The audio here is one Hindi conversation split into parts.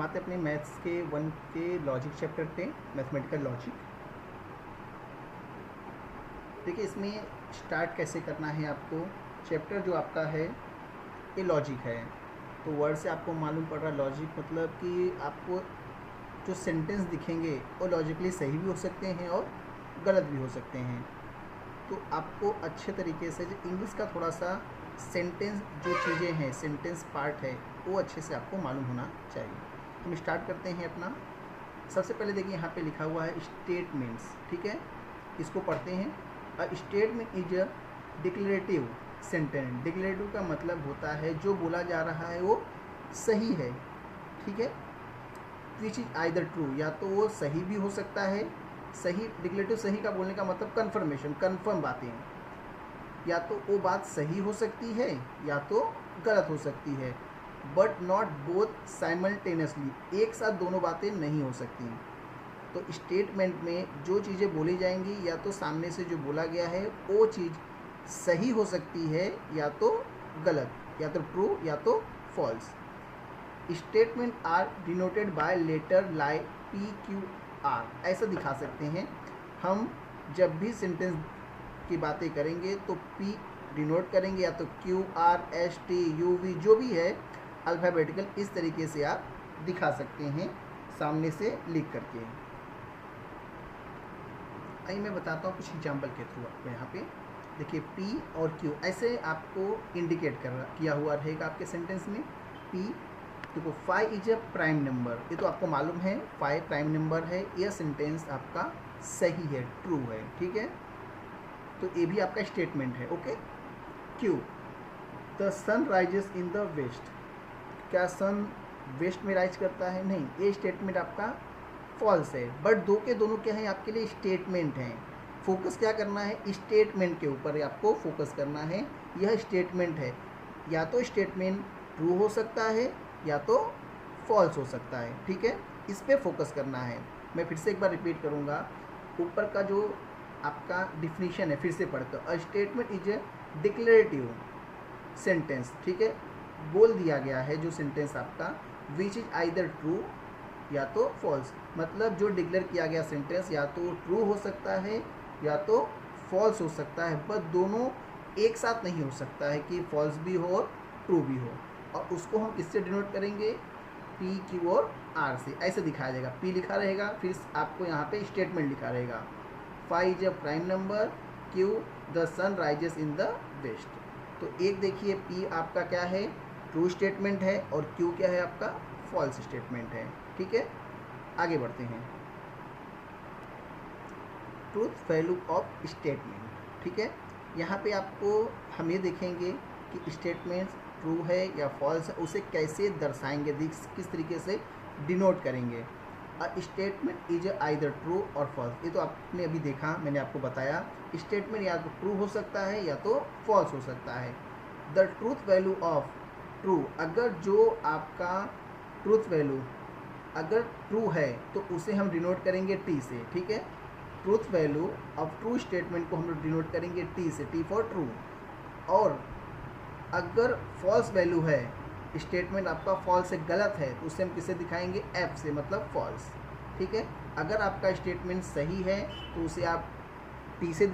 हम आते हैं अपने मैथ्स के 1 के लॉजिक चैप्टर पे, मैथमेटिकल लॉजिक। देखिए इसमें स्टार्ट कैसे करना है आपको। चैप्टर जो आपका है ये लॉजिक है, तो वर्ड से आपको मालूम पड़ रहा है लॉजिक मतलब कि आपको जो सेंटेंस दिखेंगे वो लॉजिकली सही भी हो सकते हैं और गलत भी हो सकते हैं। तो आपको अच्छे तरीके से जो इंग्लिश का थोड़ा सा सेंटेंस जो चीज़ें हैं, सेंटेंस पार्ट है, वो अच्छे से आपको मालूम होना चाहिए। हम स्टार्ट करते हैं अपना। सबसे पहले देखिए यहाँ पे लिखा हुआ है स्टेटमेंट्स, ठीक है, इसको पढ़ते हैं। अ statement is a declarative sentence. Declarative का मतलब होता है जो बोला जा रहा है वो सही है, ठीक है। विच इज आइदर ट्रू, या तो वो सही भी हो सकता है। सही, डिक्लेरेटिव सही का बोलने का मतलब कन्फर्मेशन, कन्फर्म बातें हैं, या तो वो बात सही हो सकती है या तो गलत हो सकती है। बट नॉट बोथ साइमल्टेनियसली, एक साथ दोनों बातें नहीं हो सकती। तो स्टेटमेंट में जो चीज़ें बोली जाएंगी या तो सामने से जो बोला गया है वो चीज़ सही हो सकती है या तो गलत, या तो ट्रू या तो false. Statement are denoted by letter like PQR, ऐसा दिखा सकते हैं हम। जब भी सेंटेंस की बातें करेंगे तो P डिनोट करेंगे, या तो QR, ST, UV जो भी है अल्फ़ाबेटिकल, इस तरीके से आप दिखा सकते हैं सामने से लिख करके। आइए मैं बताता हूँ कुछ एग्जाम्पल के थ्रू आपको। यहाँ पे देखिए P और Q ऐसे आपको इंडिकेट किया हुआ रहेगा आपके सेंटेंस में। P, देखो 5 इज अ प्राइम नंबर, ये तो आपको मालूम है 5 प्राइम नंबर है। यह सेंटेंस आपका सही है, ट्रू है, ठीक है। तो ये भी आपका स्टेटमेंट है, okay. Q, the sun rises in the west, क्या सन वेस्ट में राइज करता है? नहीं, ये स्टेटमेंट आपका फॉल्स है। बट दो के दोनों क्या है आपके लिए? स्टेटमेंट हैं। फोकस क्या करना है? स्टेटमेंट के ऊपर आपको फोकस करना है। यह स्टेटमेंट है, या तो स्टेटमेंट ट्रू हो सकता है या तो फॉल्स हो सकता है, ठीक है। इस पर फोकस करना है। मैं फिर से एक बार रिपीट करूँगा, ऊपर का जो आपका डिफिनीशन है फिर से पढ़कर। अ statement is a declarative sentence, ठीक है, बोल दिया गया है जो सेंटेंस आपका, विच इज आइदर ट्रू या तो फॉल्स, मतलब जो डिक्लेयर किया गया सेंटेंस या तो ट्रू हो सकता है या तो फॉल्स हो सकता है, बट दोनों एक साथ नहीं हो सकता है कि फॉल्स भी हो और ट्रू भी हो। और उसको हम किससे डिनोट करेंगे? P, Q और R से, ऐसे दिखाया जाएगा। P लिखा रहेगा, फिर आपको यहाँ पे स्टेटमेंट लिखा रहेगा। 5 is a prime number, Q the sun rises in the west. तो एक देखिए P आपका क्या है? ट्रू स्टेटमेंट है, और Q क्या है आपका? फॉल्स स्टेटमेंट है, ठीक है। आगे बढ़ते हैं। ट्रूथ वैल्यू ऑफ स्टेटमेंट, ठीक है। यहाँ पे आपको हम ये देखेंगे कि स्टेटमेंट्स ट्रू है या फॉल्स है, उसे कैसे दर्शाएंगे, किस तरीके से डिनोट करेंगे। अ स्टेटमेंट इज आइदर ट्रू और फॉल्स, ये तो आपने अभी देखा, मैंने आपको बताया। स्टेटमेंट या तो ट्रू हो सकता है या तो फॉल्स हो सकता है। The truth value of true, अगर जो आपका ट्रूथ वैल्यू अगर ट्रू है तो उसे हम डिनोट करेंगे T से, ठीक है। Truth value of true statement को हम लोग डिनोट करेंगे T से, T फॉर ट्रू। और अगर फॉल्स वैल्यू है, स्टेटमेंट आपका फॉल्स से गलत है, तो उसे हम किसे दिखाएंगे? F से, मतलब फॉल्स, ठीक है। अगर आपका स्टेटमेंट सही है तो उसे आप T से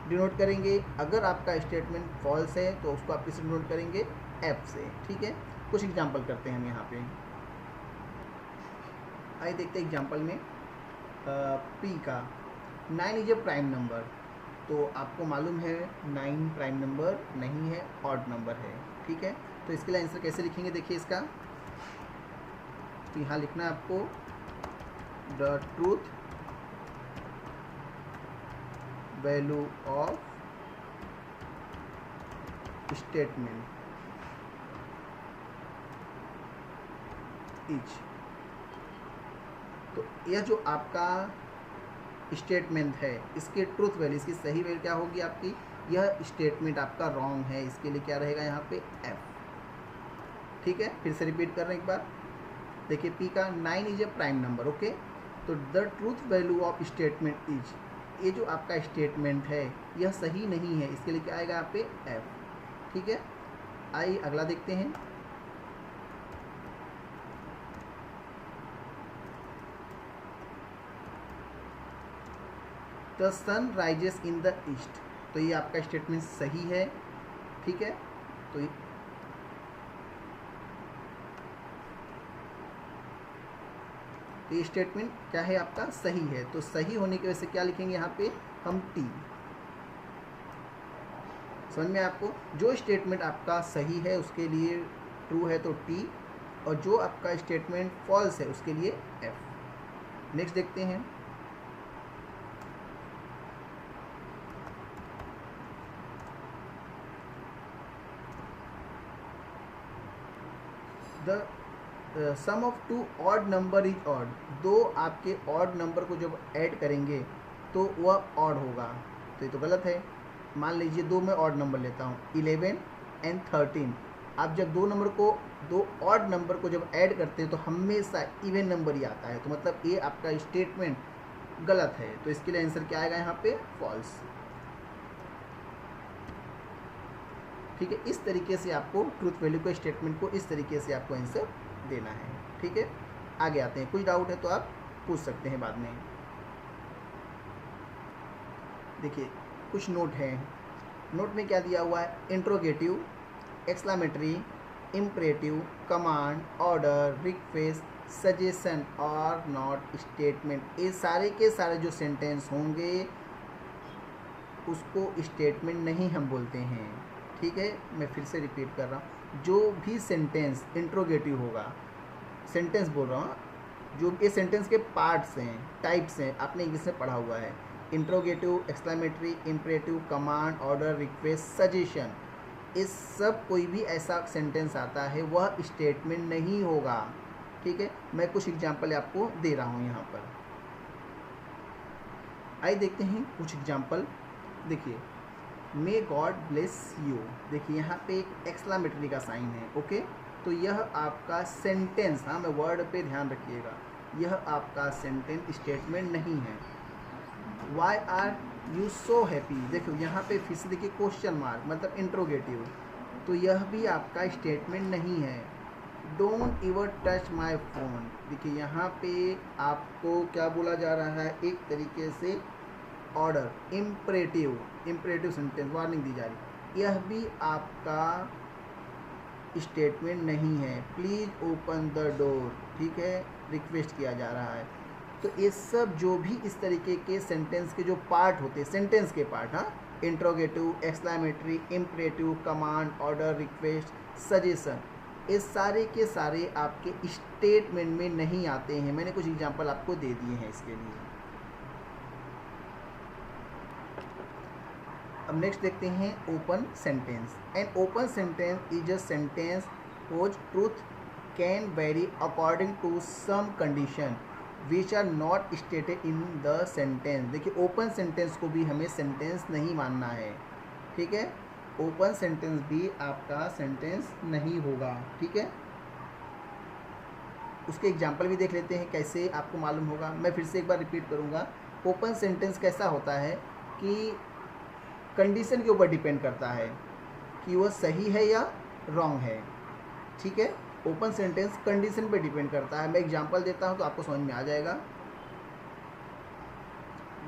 डिनोट करेंगे। अगर आपका स्टेटमेंट फॉल्स है तो उसको आप किसे डिनोट करेंगे? F से, ठीक है। कुछ एग्जाम्पल करते हैं हम यहाँ पे। आइए देखते हैं एग्जाम्पल में। P का 9 इज ए प्राइम नंबर, तो आपको मालूम है 9 प्राइम नंबर नहीं है, ऑड नंबर है, ठीक है। तो इसके लिए आंसर कैसे लिखेंगे? देखिए इसका, तो यहाँ लिखना है आपको the truth value of statement is, तो यह जो आपका स्टेटमेंट है इसके ट्रूथ वैल्यू, इसकी सही वैल्यू क्या होगी आपकी? यह स्टेटमेंट आपका रॉन्ग है, इसके लिए क्या रहेगा यहाँ पे? F, ठीक है। फिर से रिपीट कर रहे हैं एक बार। देखिए P का 9 is a prime number, okay. तो the truth value of statement is, ये जो आपका स्टेटमेंट है यह सही नहीं है, इसके लिए क्या आएगा यहाँ पे? F, ठीक है। आइए अगला देखते हैं। The sun rises in the east. तो ये आपका स्टेटमेंट सही है, ठीक है। तो ये स्टेटमेंट क्या है आपका, सही है। तो सही होने की वजह से क्या लिखेंगे यहाँ पे हम टी। समझ में आपको, जो स्टेटमेंट आपका सही है उसके लिए ट्रू है तो टी, और जो आपका स्टेटमेंट फॉल्स है उसके लिए एफ। नेक्स्ट देखते हैं। The sum of two odd number is odd. दो आपके ऑड नंबर को जब ऐड करेंगे तो वह ऑड होगा। तो ये तो गलत है। मान लीजिए दो मैं ऑड नंबर लेता हूँ, 11 एंड 13। आप जब दो ऑड नंबर को जब ऐड करते हैं तो हमेशा इवन नंबर ही आता है। तो मतलब ये आपका स्टेटमेंट गलत है। तो इसके लिए आंसर क्या आएगा यहाँ पे, फॉल्स। ठीक है, इस तरीके से आपको ट्रूथ वैल्यू के स्टेटमेंट को इस तरीके से आपको आंसर देना है। ठीक है, आगे आते हैं। कुछ डाउट है तो आप पूछ सकते हैं बाद में। देखिए कुछ नोट है। नोट में क्या दिया हुआ है, interrogative, exclamatory, imperative, command, order, request, suggestion और नॉट स्टेटमेंट। ये सारे के सारे जो सेंटेंस होंगे उसको स्टेटमेंट नहीं हम बोलते हैं। ठीक है, मैं फिर से रिपीट कर रहा हूँ। जो भी सेंटेंस इंट्रोगेटिव होगा, सेंटेंस बोल रहा हूँ, जो ये सेंटेंस के पार्ट्स हैं, टाइप्स हैं, आपने इंग्लिश में पढ़ा हुआ है। Interrogative, exclamatory, imperative, command, order, request, suggestion, इस सब कोई भी ऐसा सेंटेंस आता है वह स्टेटमेंट नहीं होगा। ठीक है, मैं कुछ एग्जांपल आपको दे रहा हूँ यहाँ पर। आइए देखते हैं कुछ एग्जांपल। देखिए, मे गॉड ब्लेस यू। देखिए यहाँ पे एक एक्सक्लेमेटरी का साइन है। ओके, तो यह आपका सेंटेंस, हाँ मैं वर्ड पे ध्यान रखिएगा, यह आपका सेंटेंस स्टेटमेंट नहीं है। Why are you so happy. देखो यहाँ पे फिर से देखिए क्वेश्चन मार्क, मतलब इंट्रोगेटिव, तो यह भी आपका स्टेटमेंट नहीं है। Don't ever touch my phone. देखिए यहाँ पे आपको क्या बोला जा रहा है, एक तरीके से ऑर्डर, इम्परेटिव सेंटेंस, वार्निंग दी जा रही, यह भी आपका स्टेटमेंट नहीं है। प्लीज़ ओपन द डोर, ठीक है, रिक्वेस्ट किया जा रहा है। तो ये सब जो भी इस तरीके के सेंटेंस के जो पार्ट होते हैं, सेंटेंस के पार्ट, हाँ, interrogative, exclamatory, imperative, command, order, request, suggestion, ये सारे के सारे आपके स्टेटमेंट में नहीं आते हैं। मैंने कुछ एग्जांपल आपको दे दिए हैं इसके लिए। अब नेक्स्ट देखते हैं open sentence. An open sentence is a sentence whose truth can vary according to some condition which are not stated in the sentence। देखिए ओपन सेंटेंस को भी हमें सेंटेंस नहीं मानना है। ठीक है, ओपन सेंटेंस भी आपका सेंटेंस नहीं होगा। ठीक है, उसके एग्जाम्पल भी देख लेते हैं कैसे आपको मालूम होगा। मैं फिर से एक बार रिपीट करूँगा। ओपन सेंटेंस कैसा होता है कि कंडीशन के ऊपर डिपेंड करता है कि वह सही है या रॉन्ग है। ठीक है, ओपन सेंटेंस कंडीशन पे डिपेंड करता है। मैं एग्जांपल देता हूं तो आपको समझ में आ जाएगा।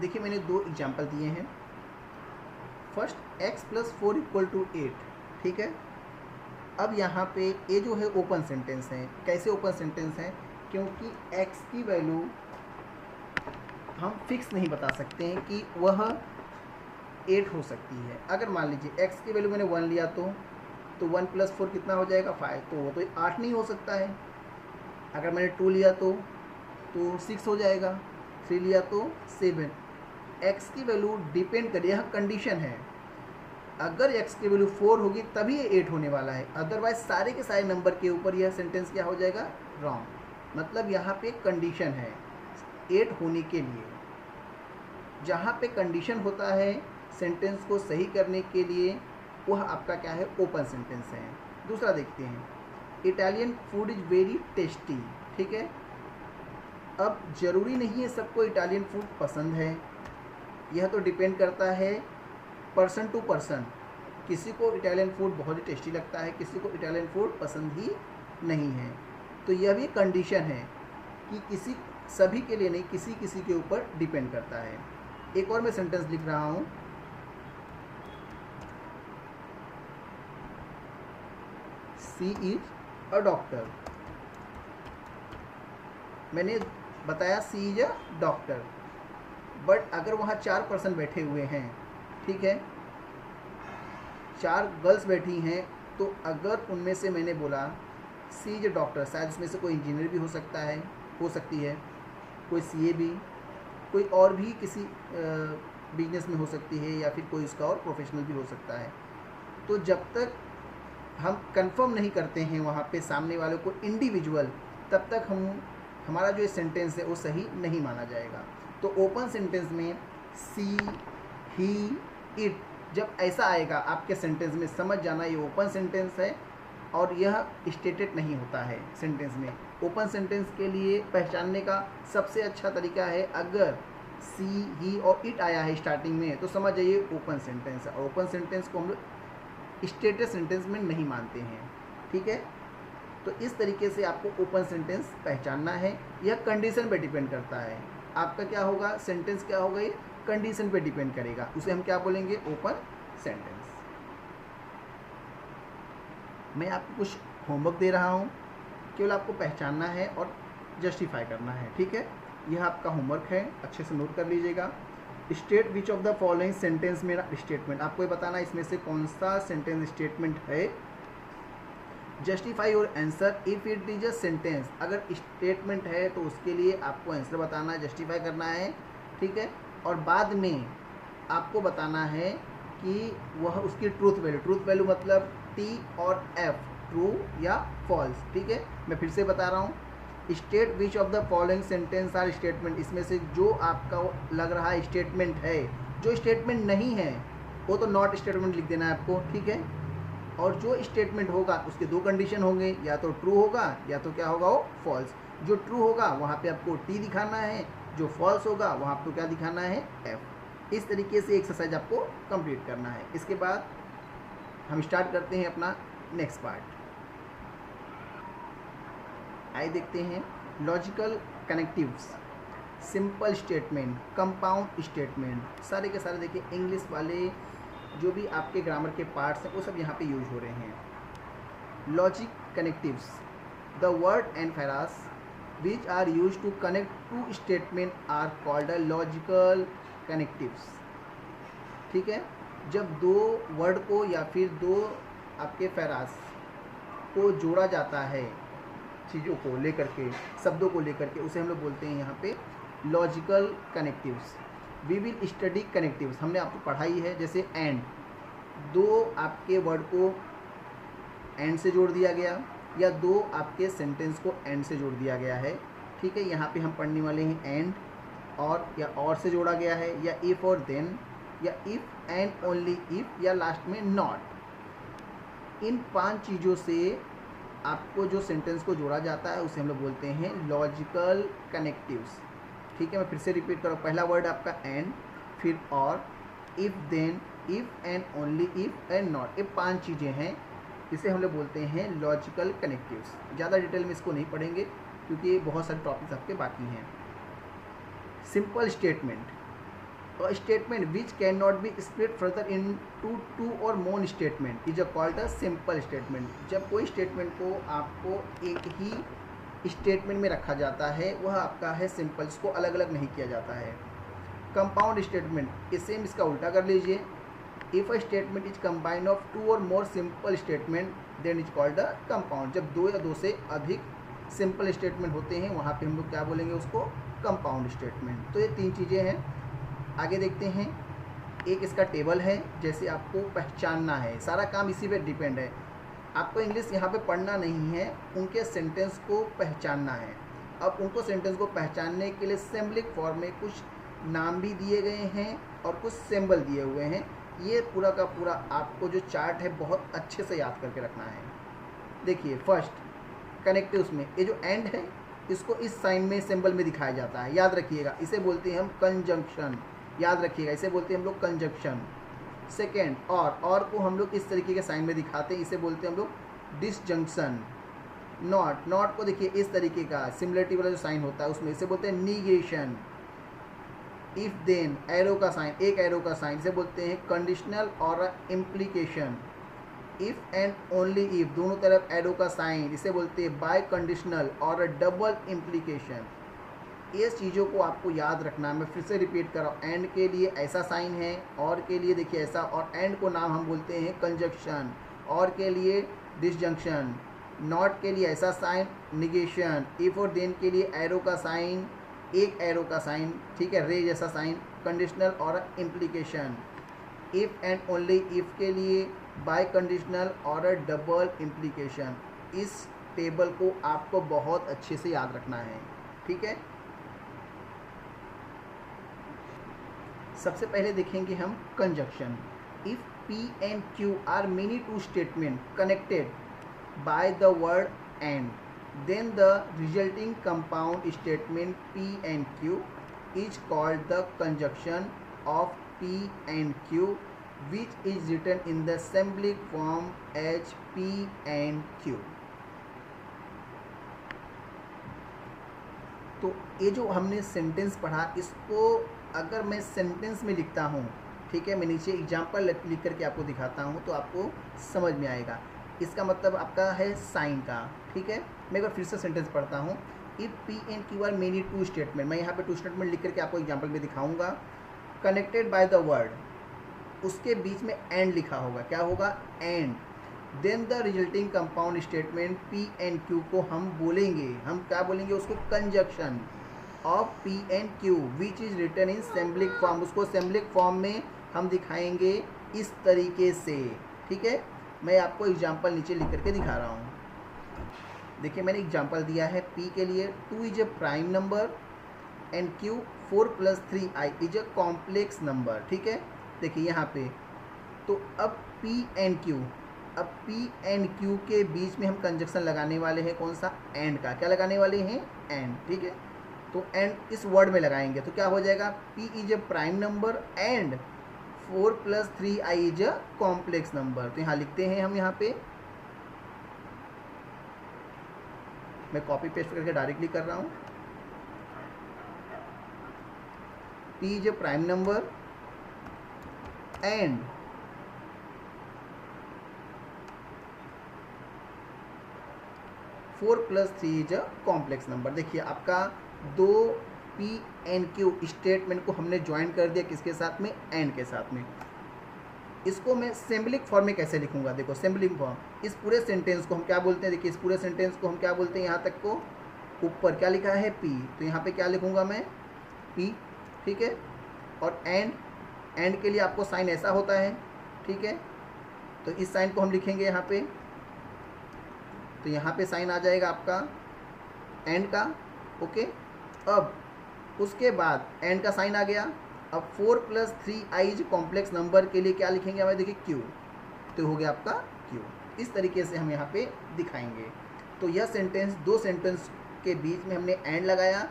देखिए मैंने दो एग्जांपल दिए हैं। First, x + 4 = 8। ठीक है, अब यहाँ पे ये जो है ओपन सेंटेंस है। कैसे ओपन सेंटेंस है, क्योंकि x की वैल्यू हम फिक्स नहीं बता सकते हैं कि वह 8 हो सकती है। अगर मान लीजिए x की वैल्यू मैंने 1 लिया तो 1 + 4 कितना हो जाएगा, 5। तो वो तो 8 नहीं हो सकता है। अगर मैंने 2 लिया तो 6 हो जाएगा, 3 लिया तो 7। x की वैल्यू डिपेंड करिए, यह कंडीशन है। अगर x की वैल्यू 4 होगी तभी ये 8 होने वाला है, अदरवाइज सारे के सारे नंबर के ऊपर यह सेंटेंस क्या हो जाएगा, रॉन्ग। मतलब यहाँ पे कंडीशन है 8 होने के लिए। जहाँ पे कंडीशन होता है सेंटेंस को सही करने के लिए, वह आपका क्या है, ओपन सेंटेंस है। दूसरा देखते हैं, Italian food is very tasty. ठीक है, अब ज़रूरी नहीं है सबको इटालियन फूड पसंद है, यह तो डिपेंड करता है पर्सन टू पर्सन। किसी को इटालियन फूड बहुत ही टेस्टी लगता है, किसी को इटालियन फूड पसंद ही नहीं है। तो यह भी कंडीशन है कि सभी के लिए नहीं, किसी के ऊपर डिपेंड करता है। एक और मैं सेंटेंस लिख रहा हूँ, सी इज अ डॉक्टर। मैंने बताया सी इज अ डॉक्टर, बट अगर वहाँ 4 पर्सन बैठे हुए हैं, ठीक है, 4 गर्ल्स बैठी हैं, तो अगर उनमें से मैंने बोला सी इज अ डॉक्टर, शायद उसमें से कोई इंजीनियर भी हो सकता है, हो सकती है, कोई सीए भी, कोई और भी किसी बिजनेस में हो सकती है, या फिर कोई उसका और प्रोफेशनल भी हो सकता है। तो जब तक हम कंफर्म नहीं करते हैं वहाँ पे सामने वाले को इंडिविजुअल, तब तक हमारा जो सेंटेंस है वो सही नहीं माना जाएगा। तो ओपन सेंटेंस में सी, ही, इट जब ऐसा आएगा आपके सेंटेंस में, समझ जाना ये ओपन सेंटेंस है और यह स्टेटेड नहीं होता है सेंटेंस में। ओपन सेंटेंस के लिए पहचानने का सबसे अच्छा तरीका है, अगर सी, ही और इट आया है स्टार्टिंग में तो समझ जाइए ओपन सेंटेंस है। ओपन सेंटेंस को हम लोग स्टेटेड सेंटेंस में नहीं मानते हैं, ठीक है। तो इस तरीके से आपको ओपन सेंटेंस पहचानना है। यह कंडीशन पे डिपेंड करता है, आपका क्या होगा, सेंटेंस क्या होगा, ये कंडीशन पे डिपेंड करेगा, उसे हम क्या बोलेंगे, ओपन सेंटेंस। मैं आपको कुछ होमवर्क दे रहा हूँ, केवल आपको पहचानना है और जस्टिफाई करना है, ठीक है। यह आपका होमवर्क है, अच्छे से नोट कर लीजिएगा। State which of the following sentence मेरा स्टेटमेंट, आपको ये बताना इसमें से कौन सा सेंटेंस स्टेटमेंट है। Justify your answer if it is a sentence, अगर स्टेटमेंट है तो उसके लिए आपको आंसर बताना है, जस्टिफाई करना है, ठीक है। और बाद में आपको बताना है कि वह उसकी ट्रूथ वैल्यू मतलब टी और एफ, ट्रू या फॉल्स, ठीक है। मैं फिर से बता रहा हूँ, state which of the following sentence are statement, इसमें से जो आपका लग रहा है स्टेटमेंट है, जो स्टेटमेंट नहीं है वो तो नॉट स्टेटमेंट लिख देना है आपको, ठीक है। और जो स्टेटमेंट होगा उसके 2 कंडीशन होंगे, या तो ट्रू होगा या तो क्या होगा, वो फॉल्स। जो ट्रू होगा वहाँ पे आपको टी दिखाना है, जो फॉल्स होगा वहाँ आपको क्या दिखाना है, एफ। इस तरीके से एक्सरसाइज आपको कंप्लीट करना है। इसके बाद हम स्टार्ट करते हैं अपना नेक्स्ट पार्ट। आइए देखते हैं logical connectives, simple statement, compound statement, सारे के सारे देखिए इंग्लिश वाले जो भी आपके ग्रामर के पार्ट्स हैं वो सब यहाँ पे यूज हो रहे हैं। Logic connectives, the word and phrase which are use to connect 2 statement are called a logical connectives, ठीक है। जब 2 वर्ड को या फिर 2 आपके फ्रेज को जोड़ा जाता है, चीज़ों को लेकर के, शब्दों को लेकर के, उसे हम लोग बोलते हैं यहाँ पे logical connectives. We will study connectives, हमने आपको पढ़ाई है, जैसे एंड, 2 आपके वर्ड को एंड से जोड़ दिया गया, या 2 आपके सेंटेंस को एंड से जोड़ दिया गया है, ठीक है। यहाँ पे हम पढ़ने वाले हैं एंड, और या और से जोड़ा गया है, या इफ़ और देन, या इफ़ एंड ओनली इफ़, या लास्ट में नॉट। इन 5 चीज़ों से आपको जो सेंटेंस को जोड़ा जाता है उसे हम लोग बोलते हैं लॉजिकल कनेक्टिव्स, ठीक है। मैं फिर से रिपीट करूँ, पहला वर्ड आपका एंड, फिर और, if then, if and only if and not, ये 5 चीज़ें हैं, इसे हम लोग बोलते हैं लॉजिकल कनेक्टिव्स। ज़्यादा डिटेल में इसको नहीं पढ़ेंगे क्योंकि बहुत सारे टॉपिक्स आपके बाकी हैं। Simple statement, a statement which cannot be split further into 2 or more statement is called a simple statement। जब कोई स्टेटमेंट को आपको एक ही स्टेटमेंट में रखा जाता है वह आपका है सिंपल, इसको अलग अलग नहीं किया जाता है। कंपाउंड स्टेटमेंट, इसे इसका उल्टा कर लीजिए, if a statement is combined of 2 और more simple statement then is called a compound. जब 2 या 2 से अधिक सिंपल स्टेटमेंट होते हैं वहाँ पे हम लोग क्या बोलेंगे, उसको कंपाउंड स्टेटमेंट। तो ये 3 चीज़ें हैं। आगे देखते हैं, एक इसका टेबल है, जैसे आपको पहचानना है, सारा काम इसी पे डिपेंड है। आपको इंग्लिश यहाँ पे पढ़ना नहीं है, उनके सेंटेंस को पहचानना है। अब उनको सेंटेंस को पहचानने के लिए सिंबलिक फॉर्म में कुछ नाम भी दिए गए हैं और कुछ सिंबल दिए हुए हैं। ये पूरा का पूरा आपको जो चार्ट है बहुत अच्छे से याद करके रखना है। देखिए फर्स्ट कनेक्टिव्स में ये जो एंड है इसको इस साइन में सिंबल में दिखाया जाता है, याद रखिएगा, इसे बोलते हैं हम कंजंक्शन, याद रखिएगा, इसे बोलते हैं हम लोग कंजंक्शन। सेकेंड, और को हम लोग इस तरीके के साइन में दिखाते हैं, इसे बोलते हैं हम लोग डिसजंक्शन। नॉट को देखिए इस तरीके का सिमिलरिटी वाला जो साइन होता है उसमें, इसे बोलते हैं निगेशन। इफ देन, एरो का साइन, एक एरो का साइन, इसे बोलते हैं कंडीशनल और implication. If and only if, दोनों तरफ एरो का साइन, इसे बोलते हैं बाय कंडीशनल और डबल इम्प्लीकेशन। ये चीज़ों को आपको याद रखना। मैं फिर से रिपीट कर रहा हूँ, एंड के लिए ऐसा साइन है, और के लिए देखिए ऐसा, और एंड को नाम हम बोलते हैं कंजक्शन, और के लिए डिसजंक्शन, नॉट के लिए ऐसा साइन निगेशन, इफ और देन के लिए एरो का साइन, एक एरो का साइन, ठीक है, रे जैसा साइन, कंडीशनल और implication. If and only if के लिए बाय कंडीशनल और डबल इम्प्लीकेशन। इस टेबल को आपको बहुत अच्छे से याद रखना है, ठीक है। सबसे पहले देखेंगे हम conjunction. If p and q are many two statement connected by the word and, then the resulting compound statement p and q is called the conjunction of p and q, which is written in the symbolic form as P and Q। तो ये जो हमने सेंटेंस पढ़ा, इसको अगर मैं सेंटेंस में लिखता हूँ, ठीक है, मैं नीचे एग्जाम्पल लिख करके आपको दिखाता हूँ तो आपको समझ में आएगा। इसका मतलब आपका है साइन का, ठीक है। मैं एक बार फिर से सेंटेंस पढ़ता हूँ। If p and q are many two statement, मैं यहाँ पे टू स्टेटमेंट लिख करके आपको एग्जाम्पल में दिखाऊंगा। कनेक्टेड बाय द वर्ड, उसके बीच में एंड लिखा होगा, क्या होगा, and. Then the resulting compound statement p and q को हम बोलेंगे, हम क्या बोलेंगे उसको, conjunction of p and q which is written in symbolic form. उसको सिंबलिक फॉर्म में हम दिखाएंगे इस तरीके से, ठीक है। मैं आपको एग्जाम्पल नीचे लिख करके दिखा रहा हूँ। देखिए मैंने एग्जाम्पल दिया है, पी के लिए 2 is a prime number and Q 4 + 3i is a complex number, ठीक है। देखिए यहाँ पे तो अब P एंड Q, अब P एंड Q के बीच में हम कंजक्शन लगाने वाले हैं, कौन सा, एंड का। क्या लगाने वाले हैं, एंड, ठीक है। तो एंड इस वर्ड में लगाएंगे तो क्या हो जाएगा, P is a prime number and 4 + 3i is a complex number. तो यहाँ लिखते हैं हम, यहाँ पे मैं कॉपी पेस्ट करके डायरेक्टली कर रहा हूँ। P is a prime number and 4 + 3 is a complex number. देखिए आपका दो P एंड Q स्टेटमेंट को हमने ज्वाइन कर दिया, किसके साथ में, एंड के साथ में। इसको मैं सिंबलिक फॉर्म में कैसे लिखूंगा, देखो सिंबलिक फॉर्म, इस पूरे सेंटेंस को हम क्या बोलते हैं, देखिए इस पूरे सेंटेंस को हम क्या बोलते हैं, यहाँ तक को ऊपर क्या लिखा है, P, तो यहाँ पे क्या लिखूंगा मैं, P, ठीक है। और एंड के लिए आपको साइन ऐसा होता है, ठीक है। तो इस साइन को हम लिखेंगे यहाँ पे, तो यहाँ पे साइन आ जाएगा आपका एंड का, ओके। अब उसके बाद एंड का साइन आ गया। अब 4 + 3i कॉम्प्लेक्स नंबर के लिए क्या लिखेंगे हमें, देखिए Q, तो हो गया आपका Q। इस तरीके से हम यहाँ पे दिखाएंगे। तो यह सेंटेंस, दो सेंटेंस के बीच में हमने एंड लगाया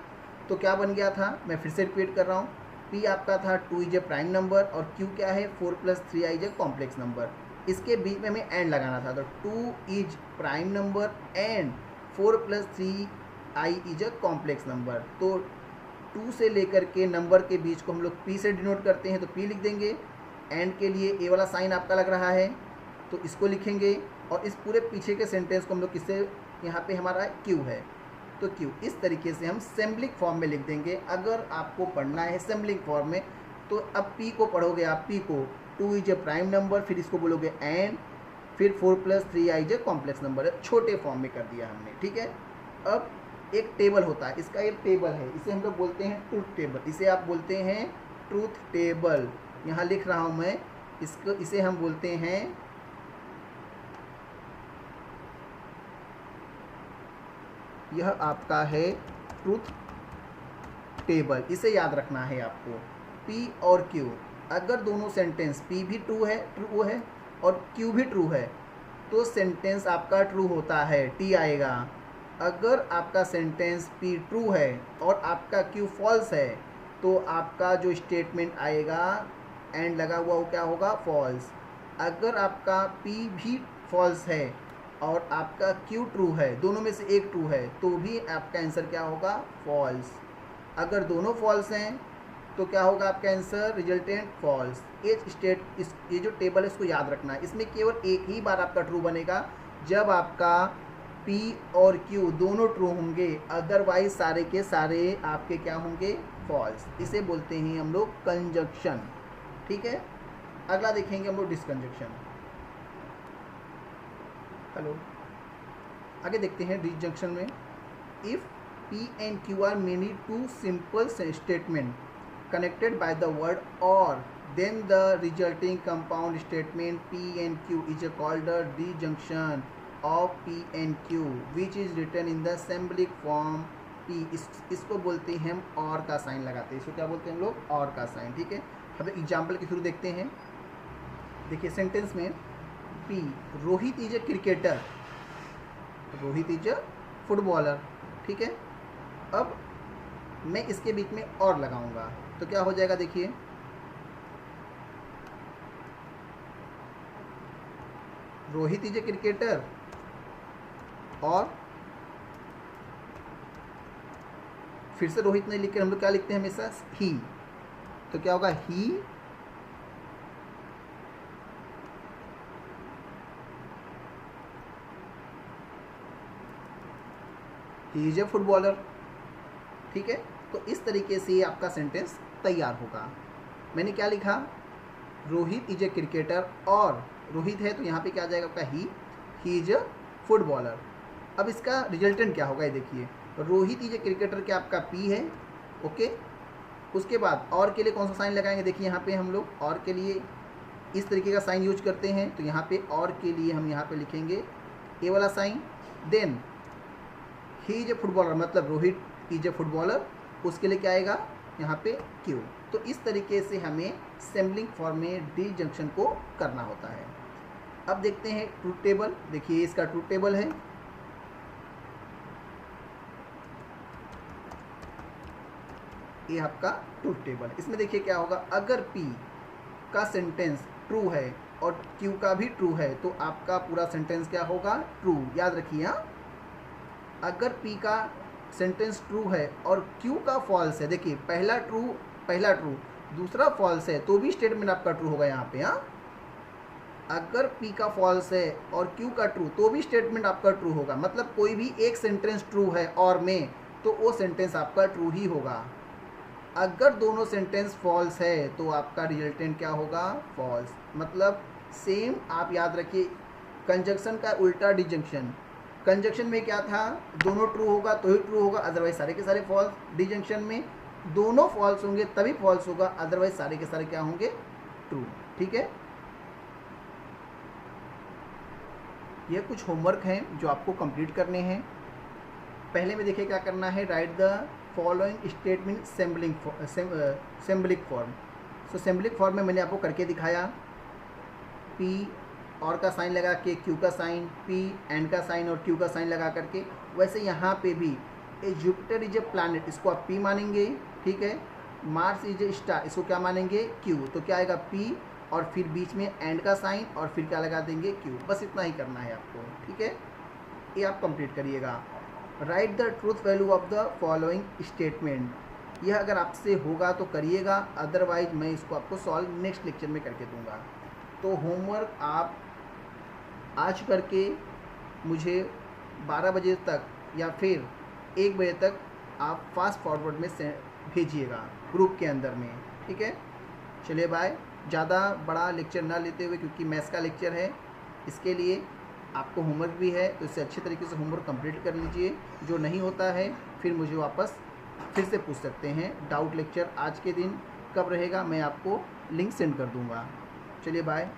तो क्या बन गया था, मैं फिर से रिपीट कर रहा हूँ। P आपका था 2 इज ए प्राइम नंबर और Q क्या है, 4 + 3i is a complex number. इसके बीच में हमें एंड लगाना था, तो 2 is prime number and 4 + 3i is a complex number. तो 2 से लेकर के नंबर के बीच को हम लोग P से डिनोट करते हैं, तो P लिख देंगे। एंड के लिए ए वाला साइन आपका लग रहा है तो इसको लिखेंगे, और इस पूरे पीछे के सेंटेंस को हम लोग किससे, यहाँ पे हमारा Q है तो Q। इस तरीके से हम सिंबलिक फॉर्म में लिख देंगे। अगर आपको पढ़ना है सिंबलिक फॉर्म में तो अब P को पढ़ोगे आप, P को 2 इज ए प्राइम नंबर, फिर इसको बोलोगे एंड, फिर 4 + 3i is a complex number, छोटे फॉर्म में कर दिया हमने, ठीक है। अब एक टेबल होता है, इसका एक टेबल है, इसे हम लोग बोलते हैं ट्रूथ टेबल, इसे आप बोलते हैं ट्रूथ टेबल। यहाँ लिख रहा हूँ मैं इसको, इसे हम बोलते हैं यह आपका है ट्रूथ टेबल। इसे याद रखना है आपको। P और Q, अगर दोनों सेंटेंस P भी ट्रू है और Q भी ट्रू है तो सेंटेंस आपका ट्रू होता है, T आएगा। अगर आपका सेंटेंस P ट्रू है और आपका Q फॉल्स है तो आपका जो स्टेटमेंट आएगा एंड लगा हुआ वो क्या होगा, फॉल्स। अगर आपका P भी फॉल्स है और आपका Q ट्रू है, दोनों में से एक ट्रू है, तो भी आपका आंसर क्या होगा, फॉल्स। अगर दोनों फॉल्स हैं तो क्या होगा आपका आंसर, रिजल्टेंट फॉल्स। ये जो टेबल है इसको याद रखना है, इसमें केवल एक ही बार आपका ट्रू बनेगा जब आपका P और Q दोनों ट्रू होंगे, अदरवाइज सारे के सारे आपके क्या होंगे, फॉल्स। इसे बोलते हैं हम लोग कंजक्शन। ठीक है, अगला देखेंगे हम लोग डिसकंजक्शन। हेलो, आगे देखते हैं डिसजंक्शन में। If P and Q are merely two simple statement connected by the word or, then the resulting compound statement P and Q is called the disjunction of P and Q, which is written in the symbolic form P। इसको बोलते हैं हम और का साइन लगाते हैं, इसको क्या बोलते हैं हम लोग, और का साइन। ठीक है, अब एग्जाम्पल के थ्रू देखते हैं। देखिए सेंटेंस में P, Rohit is a cricketer, Rohit is a footballer. ठीक है, अब मैं इसके बीच में और लगाऊंगा तो क्या हो जाएगा, देखिए रोहित इज ए क्रिकेटर और फिर से रोहित नहीं लिखकर हम लोग क्या लिखते हैं हमेशा, ही। तो क्या होगा, ही इज ए फुटबॉलर। ठीक है, तो इस तरीके से ये आपका सेंटेंस तैयार होगा। मैंने क्या लिखा, रोहित इज ए क्रिकेटर, और रोहित है तो यहाँ पे क्या आ जाएगा आपका, ही इज ए फुटबॉलर। अब इसका रिजल्टेंट क्या होगा, ये देखिए, रोहित इज ए क्रिकेटर क्या आपका P है, ओके। उसके बाद और के लिए कौन सा साइन लगाएंगे, देखिए यहाँ पे हम लोग और के लिए इस तरीके का साइन यूज करते हैं, तो यहाँ पे और के लिए हम यहाँ पे लिखेंगे ए वाला sign. Then he is a footballer, मतलब रोहित इज ए फुटबॉलर, उसके लिए क्या आएगा यहाँ पे Q। तो इस तरीके से हमें सेम्बलिंग फॉर्म में डिसजंक्शन को करना होता है। अब देखते हैं ट्रूथ टेबल। देखिए इसका ट्रूथ टेबल है, ये आपका ट्रूथ टेबल। इसमें देखिए क्या होगा, अगर P का सेंटेंस ट्रू है और Q का भी ट्रू है तो आपका पूरा सेंटेंस क्या होगा, ट्रू। याद रखिए हाँ, अगर P का सेंटेंस ट्रू है और Q का फॉल्स है, देखिए पहला ट्रू दूसरा फॉल्स है तो भी स्टेटमेंट आपका ट्रू होगा यहाँ पे। हाँ, अगर P का फॉल्स है और Q का ट्रू तो भी स्टेटमेंट आपका ट्रू होगा। मतलब कोई भी एक सेंटेंस ट्रू है और में, तो वो सेंटेंस आपका ट्रू ही होगा। अगर दोनों सेंटेंस फॉल्स है तो आपका रिजल्टेंट क्या होगा, फॉल्स। मतलब सेम आप याद रखिए, कंजक्शन का उल्टा डिसजंक्शन। कंजक्शन में क्या था, दोनों ट्रू होगा तो ही ट्रू होगा, अदरवाइज सारे के सारे फॉल्स। डिसजंक्शन में दोनों फॉल्स होंगे तभी फॉल्स होगा, अदरवाइज सारे के सारे क्या होंगे, ट्रू। ठीक है, ये कुछ होमवर्क हैं जो आपको कंप्लीट करने हैं। पहले में देखिए क्या करना है, right the following statement symbolic form. So symbolic form में मैंने आपको करके दिखाया, P और का साइन लगा के, Q का साइन, P एंड का साइन और Q का साइन लगा करके। वैसे यहाँ पे भी ए जुपिटर इज ए प्लैनेट, इसको आप P मानेंगे। ठीक है, मार्स इज ए स्टार, इसको क्या मानेंगे, Q। तो क्या आएगा, P और फिर बीच में एंड का साइन और फिर क्या लगा देंगे, Q। बस इतना ही करना है आपको। ठीक है, ये आप कंप्लीट करिएगा। Right the truth value of the following statement. यह अगर आपसे होगा तो करिएगा, अदरवाइज मैं इसको आपको सॉल्व नेक्स्ट लेक्चर में करके दूंगा। तो होमवर्क आप आज करके मुझे 12 बजे तक या फिर 1 बजे तक आप फास्ट फॉरवर्ड में भेजिएगा ग्रुप के अंदर में। ठीक है, चलिए बाय। ज़्यादा बड़ा लेक्चर ना लेते हुए, क्योंकि मैथ्स का लेक्चर है, इसके लिए आपको होमवर्क भी है, तो इससे अच्छे तरीके से होमवर्क कंप्लीट कर लीजिए। जो नहीं होता है फिर मुझे वापस फिर से पूछ सकते हैं। डाउट लेक्चर आज के दिन कब रहेगा मैं आपको लिंक सेंड कर दूंगा। चलिए बाय।